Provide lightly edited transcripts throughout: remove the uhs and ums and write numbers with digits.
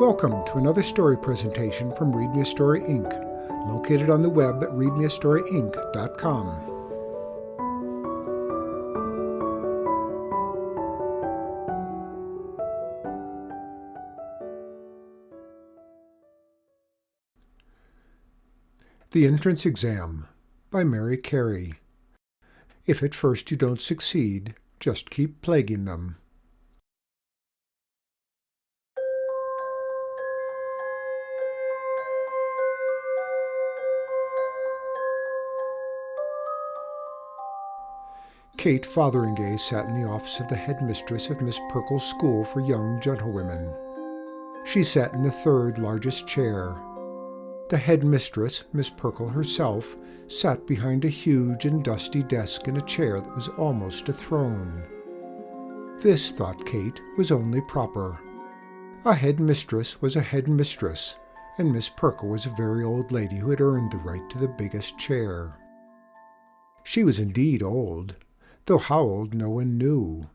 Welcome to another story presentation from Read Me a Story Inc., located on the web at readmeastoryinc.com. The Entrance Exam by Mary Carey. If at first you don't succeed, just keep plaguing them. Kate Fotheringay sat in the office of the headmistress of Miss Perkle's school for young gentlewomen. She sat in the third largest chair. The headmistress, Miss Perkle herself, sat behind a huge and dusty desk in a chair that was almost a throne. This, thought Kate, was only proper. A headmistress was a headmistress, and Miss Perkle was a very old lady who had earned the right to the biggest chair. She was indeed old, though how old no one knew.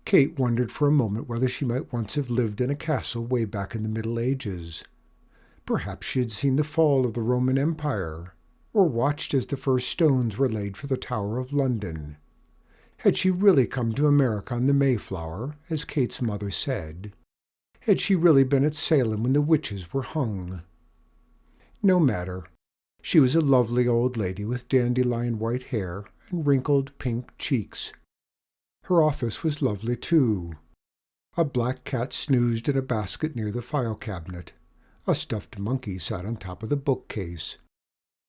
Kate wondered for a moment whether she might once have lived in a castle way back in the Middle Ages. Perhaps she had seen the fall of the Roman Empire, or watched as the first stones were laid for the Tower of London. Had she really come to America on the Mayflower, as Kate's mother said? Had she really been at Salem when the witches were hung? No matter. She was a lovely old lady with dandelion white hair and wrinkled pink cheeks. Her office was lovely, too. A black cat snoozed in a basket near the file cabinet. A stuffed monkey sat on top of the bookcase.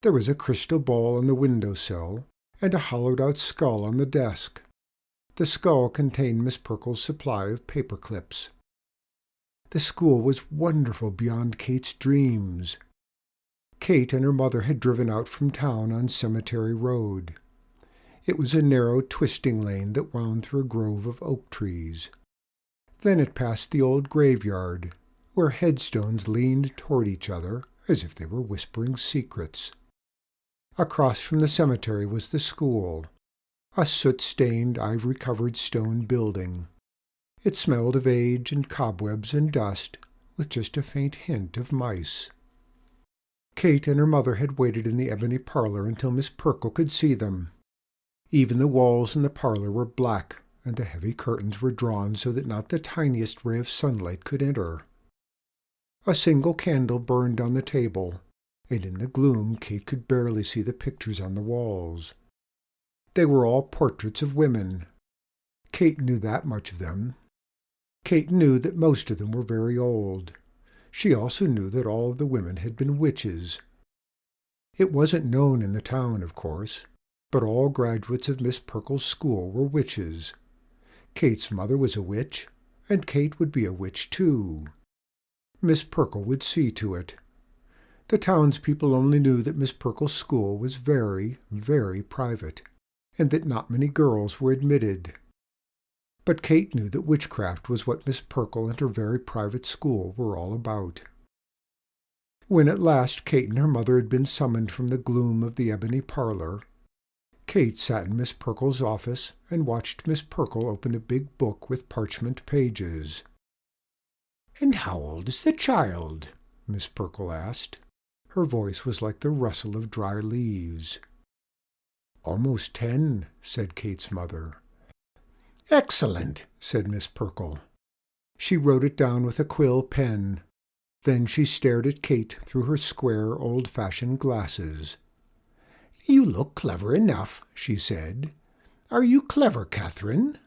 There was a crystal ball on the window-sill, and a hollowed-out skull on the desk. The skull contained Miss Perkle's supply of paper clips. The school was wonderful beyond Kate's dreams. Kate and her mother had driven out from town on Cemetery Road. It was a narrow, twisting lane that wound through a grove of oak trees. Then it passed the old graveyard, where headstones leaned toward each other as if they were whispering secrets. Across from the cemetery was the school, a soot-stained, ivory-covered stone building. It smelled of age and cobwebs and dust, with just a faint hint of mice. Kate and her mother had waited in the ebony parlor until Miss Perkle could see them. Even the walls in the parlor were black, and the heavy curtains were drawn so that not the tiniest ray of sunlight could enter. A single candle burned on the table, and in the gloom Kate could barely see the pictures on the walls. They were all portraits of women. Kate knew that much of them. Kate knew that most of them were very old. She also knew that all of the women had been witches. It wasn't known in the town, of course, but all graduates of Miss Perkle's school were witches. Kate's mother was a witch, and Kate would be a witch too. Miss Perkle would see to it. The townspeople only knew that Miss Perkle's school was very, very private, and that not many girls were admitted. But Kate knew that witchcraft was what Miss Perkle and her very private school were all about. When at last Kate and her mother had been summoned from the gloom of the ebony parlor, Kate sat in Miss Perkle's office and watched Miss Perkle open a big book with parchment pages. "And how old is the child?" Miss Perkle asked. Her voice was like the rustle of dry leaves. "Almost 10, said Kate's mother. "Excellent," said Miss Perkle. She wrote it down with a quill pen. Then she stared at Kate through her square, old-fashioned glasses. "You look clever enough," she said. "Are you clever, Catherine?"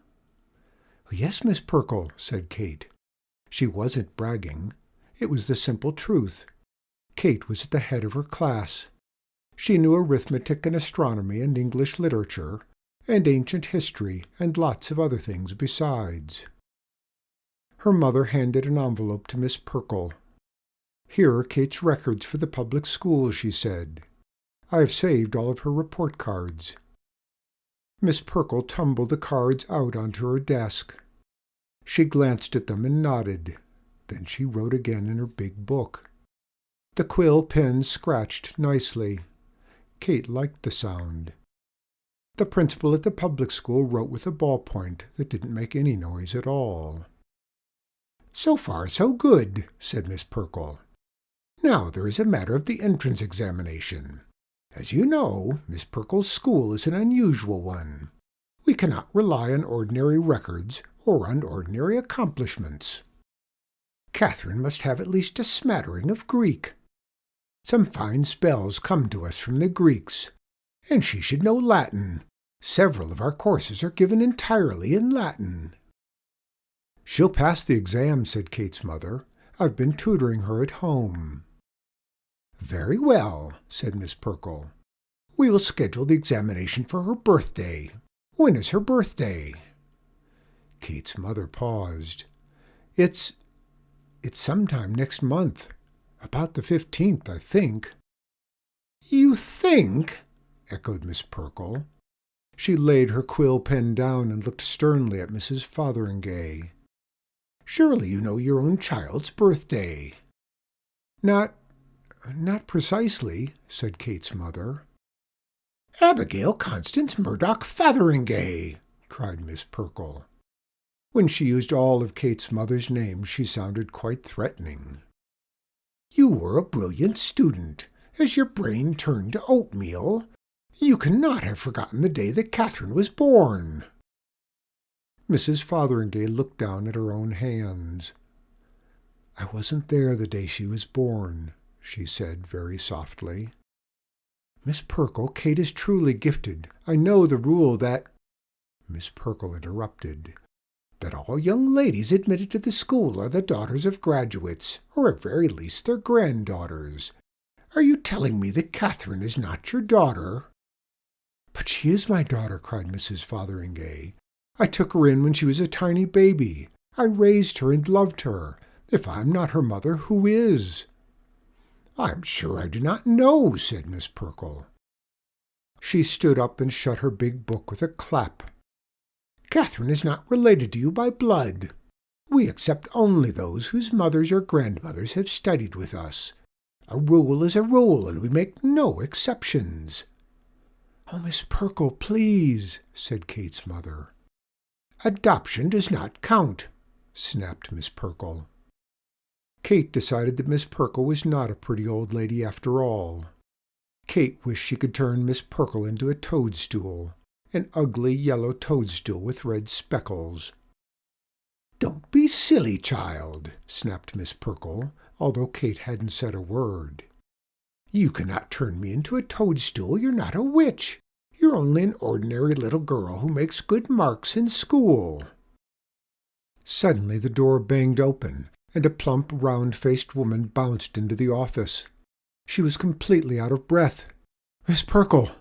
"Yes, Miss Perkle," said Kate. She wasn't bragging. It was the simple truth. Kate was at the head of her class. She knew arithmetic and astronomy and English literature, and ancient history, and lots of other things besides. Her mother handed an envelope to Miss Perkle. "Here are Kate's records for the public schools," she said. "I have saved all of her report cards." Miss Perkle tumbled the cards out onto her desk. She glanced at them and nodded. Then she wrote again in her big book. The quill pen scratched nicely. Kate liked the sound. The principal at the public school wrote with a ballpoint that didn't make any noise at all. "So far, so good," said Miss Perkle. "Now there is a matter of the entrance examination. As you know, Miss Perkle's school is an unusual one. We cannot rely on ordinary records or on ordinary accomplishments. Catherine must have at least a smattering of Greek. Some fine spells come to us from the Greeks, and she should know Latin. Several of our courses are given entirely in Latin." "She'll pass the exam," said Kate's mother. "I've been tutoring her at home." "Very well," said Miss Perkle. "We will schedule the examination for her birthday. When is her birthday?" Kate's mother paused. It's sometime next month. About the 15th, I think." "You think?" echoed Miss Perkle. She laid her quill pen down and looked sternly at Mrs. Fotheringay. "Surely you know your own child's birthday." Not precisely," said Kate's mother. "Abigail Constance Murdoch Fotheringay!" cried Miss Perkle. When she used all of Kate's mother's names, she sounded quite threatening. "You were a brilliant student. As your brain turned to oatmeal, you cannot have forgotten the day that Catherine was born." Mrs. Fotheringay looked down at her own hands. "I wasn't there the day she was born," she said very softly. "Miss Perkle, Kate is truly gifted. I know the rule that—" Miss Perkle interrupted. "That all young ladies admitted to the school are the daughters of graduates, or at very least their granddaughters. Are you telling me that Catherine is not your daughter?" "But she is my daughter," cried Mrs. Fotheringay. "I took her in when she was a tiny baby. I raised her and loved her. If I'm not her mother, who is?" "I'm sure I do not know," said Miss Perkle. She stood up and shut her big book with a clap. "Catherine is not related to you by blood. We accept only those whose mothers or grandmothers have studied with us. A rule is a rule, and we make no exceptions." "Oh, Miss Perkle, please," said Kate's mother. "Adoption does not count," snapped Miss Perkle. Kate decided that Miss Perkle was not a pretty old lady after all. Kate wished she could turn Miss Perkle into a toadstool, an ugly yellow toadstool with red speckles. "Don't be silly, child," snapped Miss Perkle, although Kate hadn't said a word. "You cannot turn me into a toadstool. You're not a witch. You're only an ordinary little girl who makes good marks in school." Suddenly the door banged open, and a plump, round-faced woman bounced into the office. She was completely out of breath. "Miss Perkle!"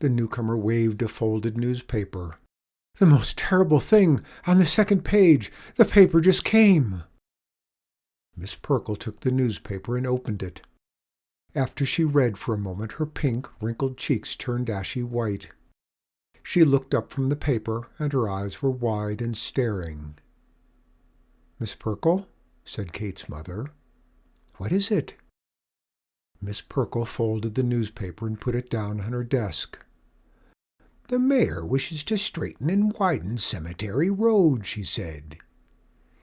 The newcomer waved a folded newspaper. "The most terrible thing! On the second page! The paper just came!" Miss Perkle took the newspaper and opened it. After she read for a moment, her pink, wrinkled cheeks turned ashy white. She looked up from the paper, and her eyes were wide and staring. "Miss Perkle?" said Kate's mother. "What is it?" Miss Perkle folded the newspaper and put it down on her desk. "The mayor wishes to straighten and widen Cemetery Road," she said.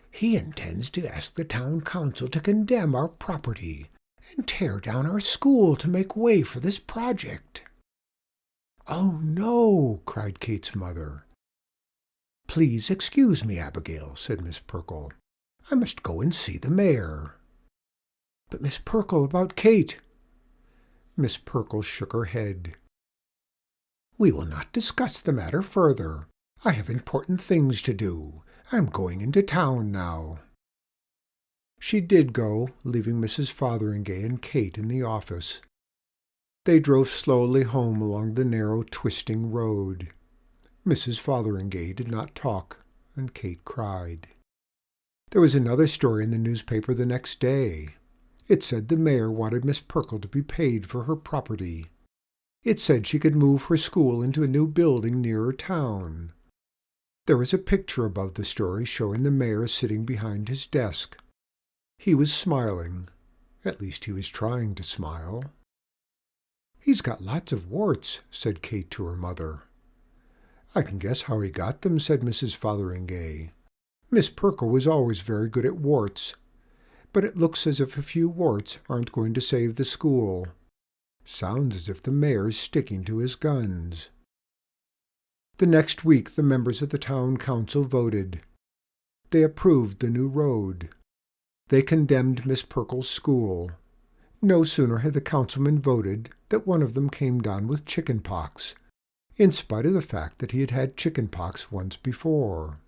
"He intends to ask the town council to condemn our property and tear down our school to make way for this project." "Oh, no!" cried Kate's mother. "Please excuse me, Abigail," said Miss Perkle. "I must go and see the mayor." "But, Miss Perkle, about Kate—" Miss Perkle shook her head. "We will not discuss the matter further. I have important things to do. I'm going into town now." She did go, leaving Mrs. Fotheringay and Kate in the office. They drove slowly home along the narrow, twisting road. Mrs. Fotheringay did not talk, and Kate cried. There was another story in the newspaper the next day. It said the mayor wanted Miss Perkle to be paid for her property. It said she could move her school into a new building nearer town. There was a picture above the story showing the mayor sitting behind his desk. He was smiling. At least he was trying to smile. "He's got lots of warts," said Kate to her mother. "I can guess how he got them," said Mrs. Fotheringay. Miss Perkle was always very good at warts, but it looks as if a few warts aren't going to save the school. Sounds as if the mayor's sticking to his guns." The next week the members of the town council voted. They approved the new road. They condemned Miss Perkle's school. No sooner had the councilmen voted that one of them came down with chicken pox, in spite of the fact that he had had chicken pox once before.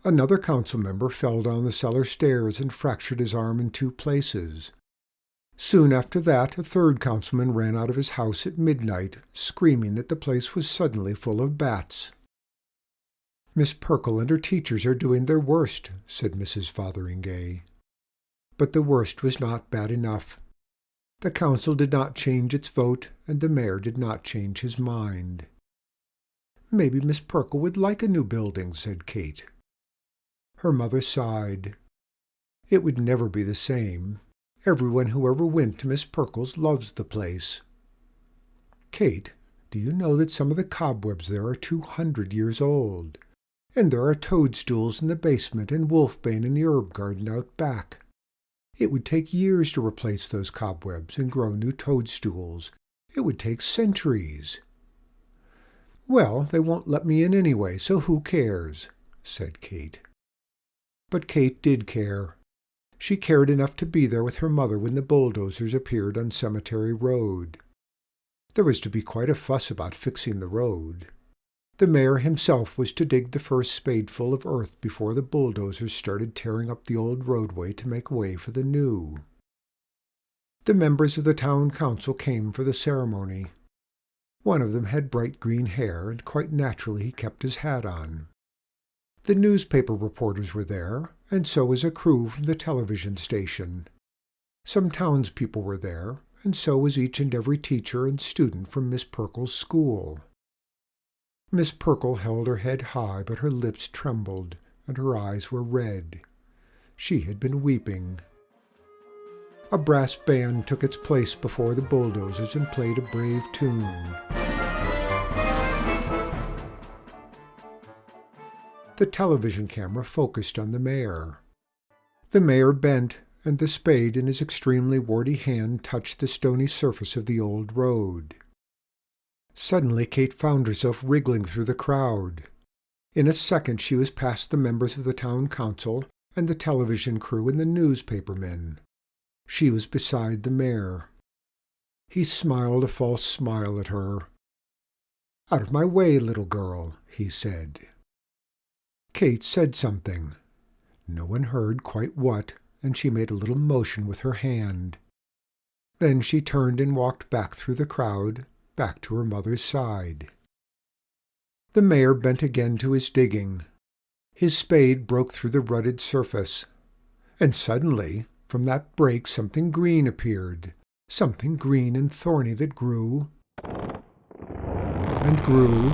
Another council member fell down the cellar stairs and fractured his arm in 2 places. Soon after that, a third councilman ran out of his house at midnight, screaming that the place was suddenly full of bats. "Miss Perkle and her teachers are doing their worst," said Mrs. Fotheringay. But the worst was not bad enough. The council did not change its vote, and the mayor did not change his mind. "Maybe Miss Perkle would like a new building," said Kate. Her mother sighed. "It would never be the same. Everyone who ever went to Miss Perkle's loves the place." "Kate, do you know that some of the cobwebs there are 200 years old? And there are toadstools in the basement and wolfbane in the herb garden out back. It would take years to replace those cobwebs and grow new toadstools. It would take centuries." "Well, they won't let me in anyway, so who cares?" said Kate. But Kate did care. She cared enough to be there with her mother when the bulldozers appeared on Cemetery Road. There was to be quite a fuss about fixing the road. The mayor himself was to dig the first spadeful of earth before the bulldozers started tearing up the old roadway to make way for the new. The members of the town council came for the ceremony. One of them had bright green hair, and quite naturally he kept his hat on. The newspaper reporters were there, and so was a crew from the television station. Some townspeople were there, and so was each and every teacher and student from Miss Perkle's school. Miss Perkle held her head high, but her lips trembled, and her eyes were red. She had been weeping. A brass band took its place before the bulldozers and played a brave tune. The television camera focused on the mayor. The mayor bent, and the spade in his extremely warty hand touched the stony surface of the old road. Suddenly Kate found herself wriggling through the crowd. In a second she was past the members of the town council and the television crew and the newspaper men. She was beside the mayor. He smiled a false smile at her. "Out of my way, little girl," he said. Kate said something. No one heard quite what, and she made a little motion with her hand. Then she turned and walked back through the crowd, back to her mother's side. The mayor bent again to his digging. His spade broke through the rutted surface, and suddenly, from that break, something green appeared, something green and thorny that grew, and grew,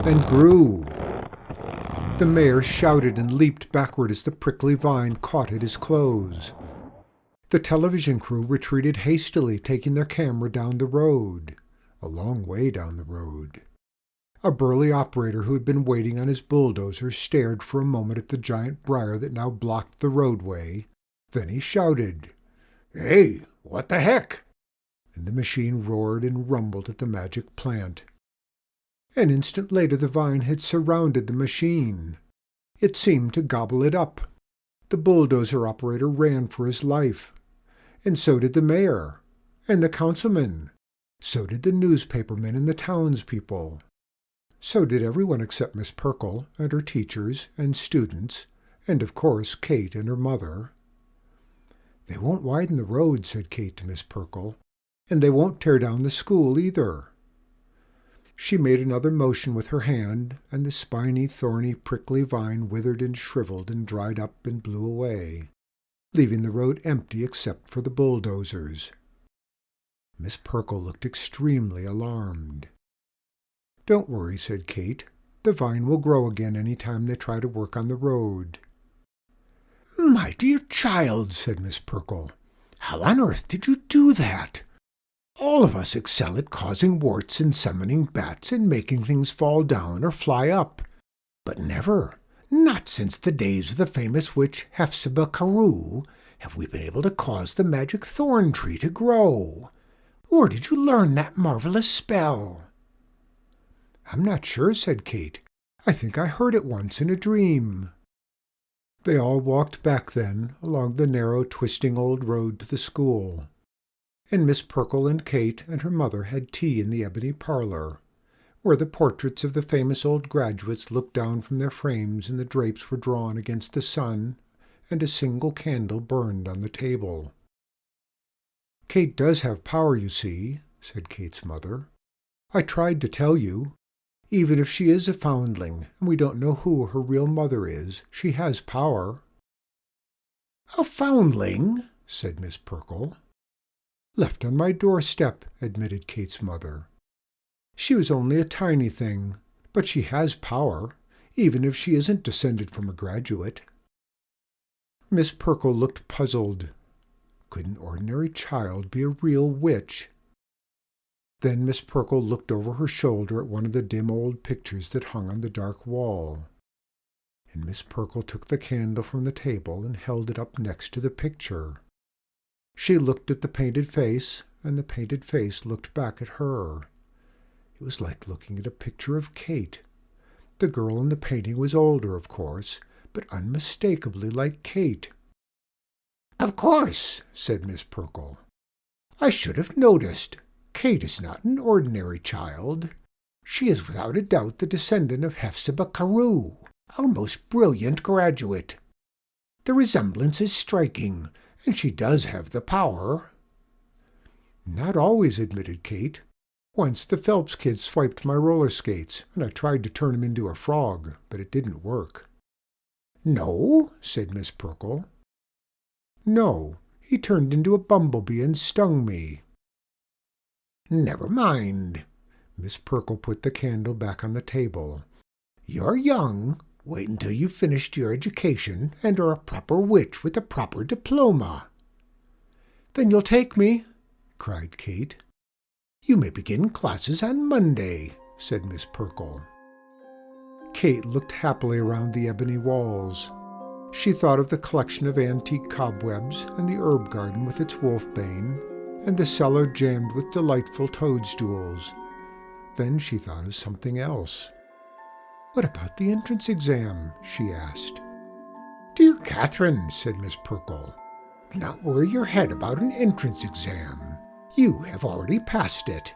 and grew. The mayor shouted and leaped backward as the prickly vine caught at his clothes. The television crew retreated hastily, taking their camera down the road, a long way down the road. A burly operator who had been waiting on his bulldozer stared for a moment at the giant briar that now blocked the roadway. Then he shouted, "Hey, what the heck?" And the machine roared and rumbled at the magic plant. An instant later the vine had surrounded the machine. It seemed to gobble it up. The bulldozer operator ran for his life. And so did the mayor, and the councilmen. So did the newspapermen and the townspeople. So did everyone except Miss Perkle and her teachers and students, and of course Kate and her mother. "They won't widen the road," said Kate to Miss Perkle, "and they won't tear down the school either." She made another motion with her hand, and the spiny, thorny, prickly vine withered and shriveled and dried up and blew away, leaving the road empty except for the bulldozers. Miss Perkle looked extremely alarmed. "Don't worry," said Kate. "The vine will grow again any time they try to work on the road." "My dear child," said Miss Perkle, "how on earth did you do that? All of us excel at causing warts and summoning bats and making things fall down or fly up. But never, not since the days of the famous witch Hephzibah Carew, have we been able to cause the magic thorn tree to grow. Where did you learn that marvelous spell?" "I'm not sure," said Kate. "I think I heard it once in a dream." They all walked back then along the narrow, twisting old road to the school, and Miss Perkle and Kate and her mother had tea in the ebony parlor, where the portraits of the famous old graduates looked down from their frames and the drapes were drawn against the sun, and a single candle burned on the table. "Kate does have power, you see," said Kate's mother. "I tried to tell you. Even if she is a foundling, and we don't know who her real mother is, she has power." "A foundling?" said Miss Perkle. "Left on my doorstep," admitted Kate's mother. "She was only a tiny thing, but she has power, even if she isn't descended from a graduate." Miss Perkle looked puzzled. Could an ordinary child be a real witch? Then Miss Perkle looked over her shoulder at one of the dim old pictures that hung on the dark wall, and Miss Perkle took the candle from the table and held it up next to the picture. She looked at the painted face, and the painted face looked back at her. It was like looking at a picture of Kate. The girl in the painting was older, of course, but unmistakably like Kate. "Of course," said Miss Perkle. "I should have noticed. Kate is not an ordinary child. She is without a doubt the descendant of Hephzibah Carew, our most brilliant graduate. The resemblance is striking, and she does have the power." "Not always," admitted Kate. "Once the Phelps kid swiped my roller skates, and I tried to turn him into a frog, but it didn't work." "No?" said Miss Perkle. "No, he turned into a bumblebee and stung me." "Never mind." Miss Perkle put the candle back on the table. "You're young. Wait until you've finished your education and are a proper witch with a proper diploma." "Then you'll take me?" cried Kate. "You may begin classes on Monday," said Miss Perkle. Kate looked happily around the ebony walls. She thought of the collection of antique cobwebs and the herb garden with its wolfbane, and the cellar jammed with delightful toadstools. Then she thought of something else. "What about the entrance exam?" she asked. "Dear Catherine," said Miss Perkle, "do not worry your head about an entrance exam. You have already passed it."